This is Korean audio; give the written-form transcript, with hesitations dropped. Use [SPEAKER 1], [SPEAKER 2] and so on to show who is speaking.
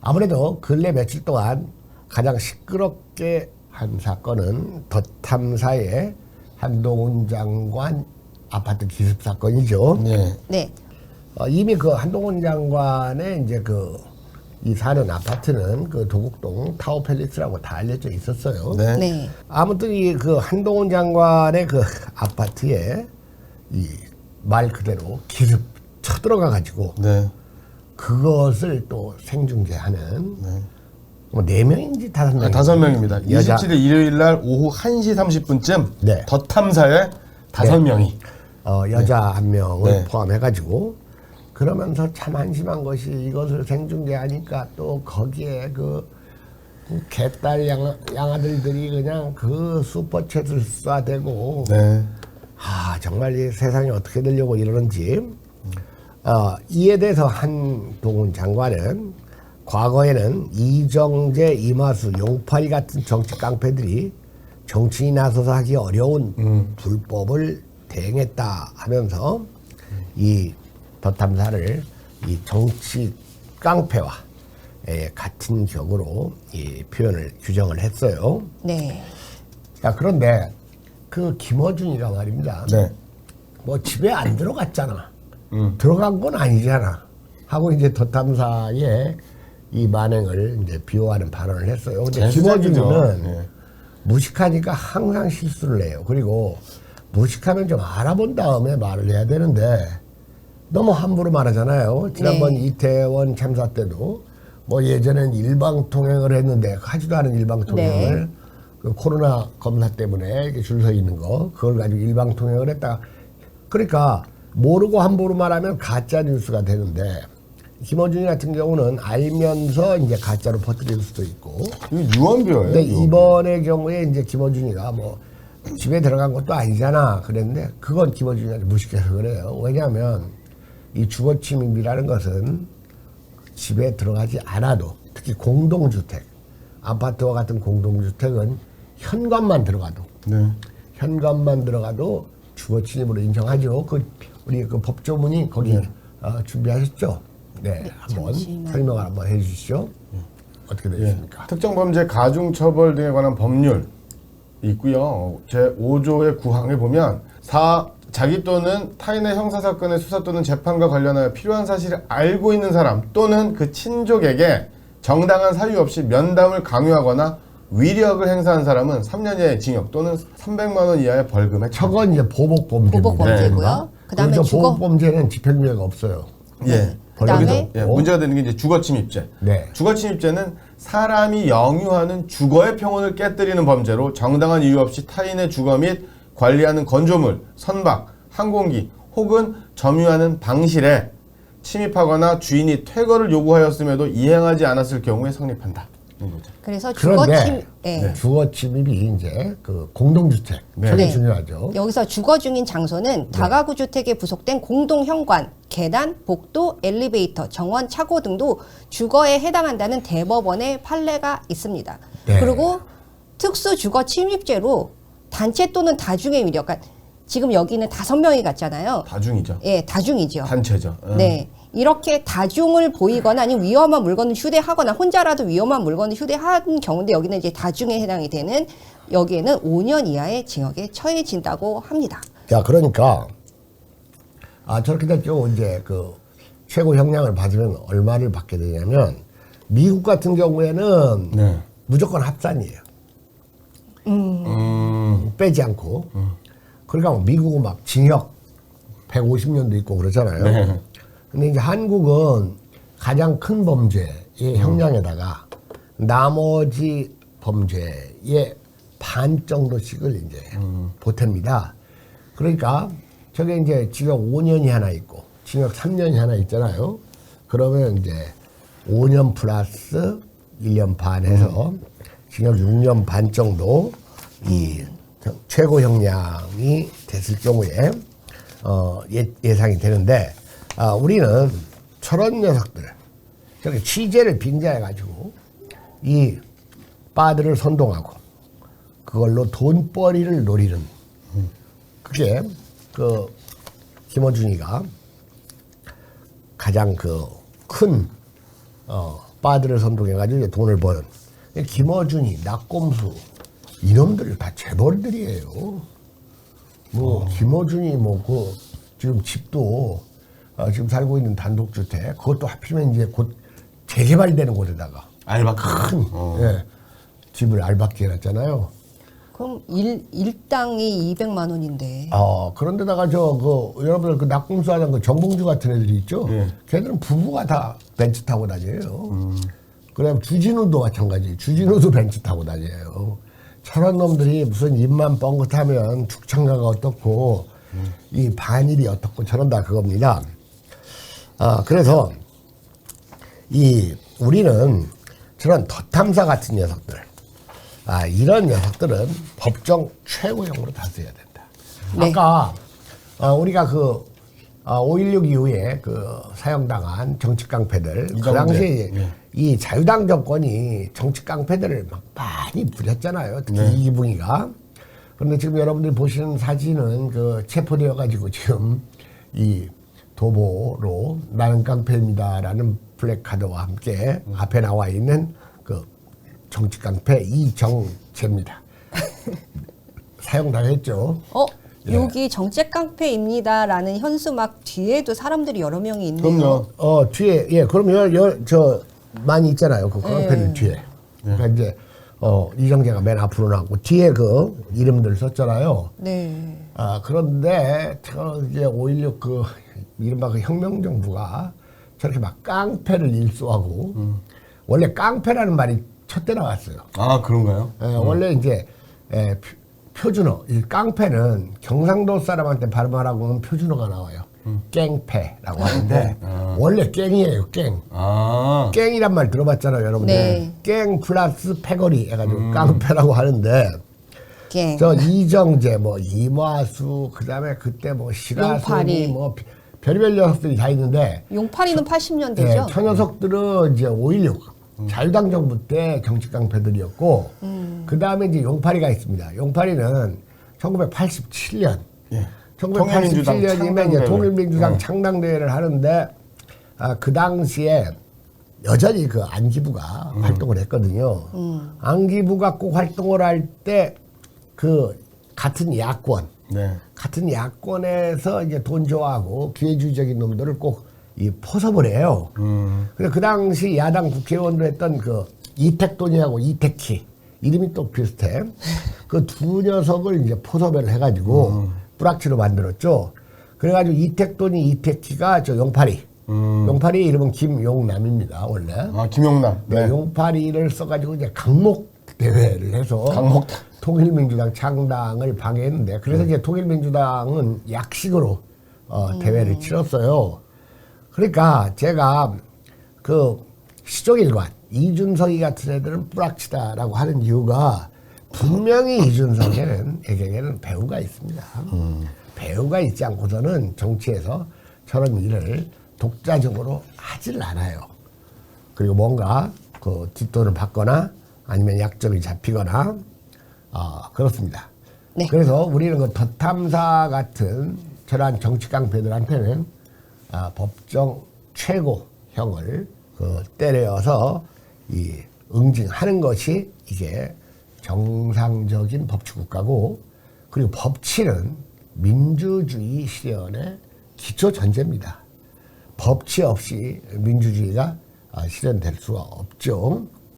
[SPEAKER 1] 아무래도 근래 며칠 동안 가장 시끄럽게 한 사건은 더 탐사의 한동훈 장관 아파트 기습 사건이죠.
[SPEAKER 2] 네.
[SPEAKER 3] 네.
[SPEAKER 1] 이미 그 한동훈 장관의 이제 이 사는 아파트는 그 도곡동 타워팰리스라고 다 알려져 있었어요.
[SPEAKER 2] 네.
[SPEAKER 3] 네.
[SPEAKER 1] 아무튼 이 그 한동훈 장관의 그 아파트에 이 말 그대로 기습 쳐들어가 가지고
[SPEAKER 2] 네.
[SPEAKER 1] 그것을 또 생중계하는 뭐 4명인지 5명?
[SPEAKER 2] 5명입니다.
[SPEAKER 1] 여자.
[SPEAKER 2] 27일 일요일 날 오후 1시 30분쯤
[SPEAKER 1] 네.
[SPEAKER 2] 더 탐사에 5명이
[SPEAKER 1] 여자 한 명을
[SPEAKER 2] 네.
[SPEAKER 1] 포함해가지고 그러면서 참 한심한 것이 이것을 생중계하니까 또 거기에 그 개딸 양아들들이 그냥 그 슈퍼챗을 쏴대고
[SPEAKER 2] 네.
[SPEAKER 1] 정말 이 세상이 어떻게 되려고 이러는지 이에 대해서 한동훈 장관은 과거에는 이정재, 이마수, 용팔이 같은 정치 깡패들이 정치인이 나서서 하기 어려운 불법을 대행했다 하면서 이 더탐사를 이 정치 깡패와 같은 격으로 이 표현을 규정을 했어요.
[SPEAKER 3] 네.
[SPEAKER 1] 자, 그런데 그 김어준이가 말입니다.
[SPEAKER 2] 네.
[SPEAKER 1] 뭐 집에 안 들어갔잖아. 들어간 건 아니잖아. 하고 이제 더탐사의 이 만행을 이제 비호하는 발언을 했어요. 근데 김어준은
[SPEAKER 2] 네.
[SPEAKER 1] 무식하니까 항상 실수를 해요. 그리고 무식하면 좀 알아본 다음에 말을 해야 되는데 너무 함부로 말하잖아요. 지난번
[SPEAKER 3] 네.
[SPEAKER 1] 이태원 참사 때도 뭐 예전엔 일방통행을 했는데 하지도 않은 일방통행을
[SPEAKER 3] 네.
[SPEAKER 1] 그 코로나 검사 때문에 줄 서 있는 거 그걸 가지고 일방통행을 했다. 그러니까 모르고 함부로 말하면 가짜 뉴스가 되는데 김어준이 같은 경우는 알면서 이제 가짜로 퍼뜨릴 수도 있고.
[SPEAKER 2] 이거 유언비어예요.
[SPEAKER 1] 근데 이번의 경우에 이제 김어준이가 뭐 집에 들어간 것도 아니잖아 그랬는데 그건 김어준이한테 무식해서 그래요. 왜냐하면 이 주거침입이라는 것은 집에 들어가지 않아도 특히 공동주택, 아파트와 같은 공동주택은 현관만 들어가도 현관만 들어가도 주거침입으로 인정하죠. 우리 그 법조문이 거기 준비하셨죠? 네, 한번
[SPEAKER 3] 잠시만요.
[SPEAKER 1] 설명을 한번 해주시죠. 어떻게 되겠습니까?
[SPEAKER 2] 특정범죄 가중처벌 등에 관한 법률 있고요. 제5조의 9항에 보면 자기 또는 타인의 형사사건의 수사 또는 재판과 관련하여 필요한 사실을 알고 있는 사람 또는 그 친족에게 정당한 사유 없이 면담을 강요하거나 위력을 행사한 사람은 3년 이하의 징역 또는 300만 원 이하의 벌금에
[SPEAKER 1] 저건 이제 보복범죄입니다.
[SPEAKER 3] 보복범죄고요. 그다음에
[SPEAKER 1] 그렇죠.
[SPEAKER 3] 주거.
[SPEAKER 1] 보복범죄는 집행유예가 없어요.
[SPEAKER 2] 예.
[SPEAKER 3] 그다음에
[SPEAKER 2] 예, 문제가 되는 게 이제 주거침입죄.
[SPEAKER 1] 네.
[SPEAKER 2] 주거침입죄는 사람이 영유하는 주거의 평온을 깨뜨리는 범죄로 정당한 이유 없이 타인의 주거 및 관리하는 건조물, 선박, 항공기 혹은 점유하는 방실에 침입하거나 주인이 퇴거를 요구하였음에도 이행하지 않았을 경우에 성립한다.
[SPEAKER 3] 그래서
[SPEAKER 1] 그런데
[SPEAKER 3] 주거침 예.
[SPEAKER 1] 주거침입이 이제 그 공동주택 되게
[SPEAKER 3] 네.
[SPEAKER 1] 중요하죠.
[SPEAKER 3] 여기서 주거 중인 장소는 다가구 주택에 부속된 공동 현관, 계단, 복도, 엘리베이터, 정원, 차고 등도 주거에 해당한다는 대법원의 판례가 있습니다.
[SPEAKER 1] 네.
[SPEAKER 3] 그리고 특수 주거 침입죄로 단체 또는 다중의 위력, 그러니까 지금 여기는 5명이 갔잖아요.
[SPEAKER 2] 다중이죠.
[SPEAKER 3] 예, 다중이죠.
[SPEAKER 2] 단체죠.
[SPEAKER 3] 네. 이렇게 다중을 보이거나 아니면 위험한 물건을 휴대하거나 혼자라도 위험한 물건을 휴대한 경우인데 여기는 이제 다중에 해당이 되는 여기에는 5년 이하의 징역에 처해진다고 합니다.
[SPEAKER 1] 자, 그러니까 저렇게 됐죠. 이제 그 최고 형량을 받으면 얼마를 받게 되냐면 미국 같은 경우에는
[SPEAKER 2] 네.
[SPEAKER 1] 무조건 합산이에요. 빼지 않고. 그러니까 미국은 막 징역 150년도 있고 그러잖아요.
[SPEAKER 2] 네.
[SPEAKER 1] 근데 이제 한국은 가장 큰 범죄의 형량에다가 나머지 범죄의 반 정도씩을 이제 보탭니다. 그러니까 저게 이제 징역 5년이 하나 있고 징역 3년이 하나 있잖아요. 그러면 이제 5년 플러스 1년 반 해서 징역 6년 반 정도 이 최고 형량이 됐을 경우에 예상이 되는데 우리는 저런 녀석들 저렇게 취재를 빙자해가지고 이 바들을 선동하고 그걸로 돈벌이를 노리는 그게 그 김어준이가 가장 그 큰 아빠들을 선동해가지고 이제 돈을 버는 김어준이, 낙곰수 이놈들이 다 재벌들이에요. 뭐 김어준이 뭐 그 지금 집도 지금 살고 있는 단독주택 그것도 하필이면 이제 곧 재개발되는 곳에다가
[SPEAKER 2] 알바
[SPEAKER 1] 큰 예, 집을 알박기 해놨잖아요.
[SPEAKER 3] 그럼 일당이 200만 원인데.
[SPEAKER 1] 그런데다가 여러분들 그 낙곰수 하는 그 정봉주 같은 애들이 있죠.
[SPEAKER 2] 예.
[SPEAKER 1] 걔들은 부부가 다 벤츠 타고 다녀요. 그다음 주진우도 마찬가지. 주진우도 벤츠 타고 다녀요. 저런 놈들이 무슨 입만 뻥긋하면 죽창가가 어떻고 이 반일이 어떻고 저런다 그겁니다. 그래서 우리는 저런 덧탐사 같은 녀석들, 이런 녀석들은 법정 최고형으로 다스려야 된다.
[SPEAKER 3] 네.
[SPEAKER 1] 아까 우리가 5.16 이후에 사형당한 정치 깡패들, 그 당시에 이 자유당 정권이 정치 깡패들을 막 많이 부렸잖아요. 특히 이기붕이가. 그런데 지금 여러분들이 보시는 사진은 체포되어가지고 지금 이 도보로 나는 깡패입니다라는 플래카드와 함께 앞에 나와 있는 정치 깡패 이정재입니다. 사형당했죠.
[SPEAKER 3] 여기 정책 깡패입니다라는 현수막 뒤에도 사람들이 여러 명이 있네요.
[SPEAKER 2] 그럼요.
[SPEAKER 1] 뒤에, 그러면 많이 있잖아요. 그 깡패들 뒤에. 그러니까 이제, 이정재가 맨 앞으로 나왔고, 뒤에 이름들 썼잖아요.
[SPEAKER 3] 네.
[SPEAKER 1] 그런데, 이제 5.16 이른바 혁명정부가 저렇게 막 깡패를 일소하고, 원래 깡패라는 말이 첫때 나왔어요.
[SPEAKER 2] 그런가요?
[SPEAKER 1] 원래 이제, 표준어, 이 깡패는 경상도 사람한테 발음하라고 하면 표준어가 나와요. 깽패라고 하는데 원래 깽이에요. 깽. 깽이란 말 들어봤잖아요, 여러분들.
[SPEAKER 3] 네.
[SPEAKER 1] 깽 플러스 패거리 해가지고 깡패라고 하는데
[SPEAKER 3] 갱.
[SPEAKER 1] 저 이정재, 뭐 이마수, 그다음에 그때 뭐 시라소니,
[SPEAKER 3] 용팔이.
[SPEAKER 1] 뭐 별의별 녀석들이 다 있는데
[SPEAKER 3] 용팔이는 80년대죠.
[SPEAKER 1] 저 녀석들은 이제 5.16 자유당 정부 때 정치 깡패들이었고 그 다음에 이제 용팔이가 있습니다. 용팔이는 1987년,
[SPEAKER 2] 예.
[SPEAKER 1] 1987년이면 이제 통일민주당 창당대회를 하는데 그 당시에 여전히 안기부가 활동을 했거든요. 안기부가 꼭 활동을 할 때 같은 야권, 같은 야권에서 이제 돈 좋아하고 기회주의적인 놈들을 꼭 포섭을 해요. 그래서 그 당시 야당 국회의원도 했던 이택돈이하고 이택희 이름이 또 비슷해. 그 두 녀석을 이제 포섭을 해가지고 뿌락치로 만들었죠. 그래가지고 이택돈이 이택희가 저 용팔이. 용팔이 이름은 김용남입니다 원래.
[SPEAKER 2] 김용남.
[SPEAKER 1] 네. 용팔이를 써가지고 이제 강목 대회를 해서 통일민주당 창당을 방해했는데 그래서 이제 통일민주당은 약식으로 대회를 치렀어요. 그러니까 제가 시종일관 이준석이 같은 애들은 뿌락치다라고 하는 이유가 분명히 이준석에게는 배우가 있습니다. 배우가 있지 않고서는 정치에서 저런 일을 독자적으로 하질 않아요. 그리고 뭔가 뒷돈을 받거나 아니면 약점이 잡히거나 그렇습니다.
[SPEAKER 3] 네.
[SPEAKER 1] 그래서 우리는 덧탐사 같은 저러한 정치 깡패들한테는 법정 최고형을 때려서 응징하는 것이 이게 정상적인 법치국가고 그리고 법치는 민주주의 실현의 기초 전제입니다. 법치 없이 민주주의가 실현될 수가 없죠.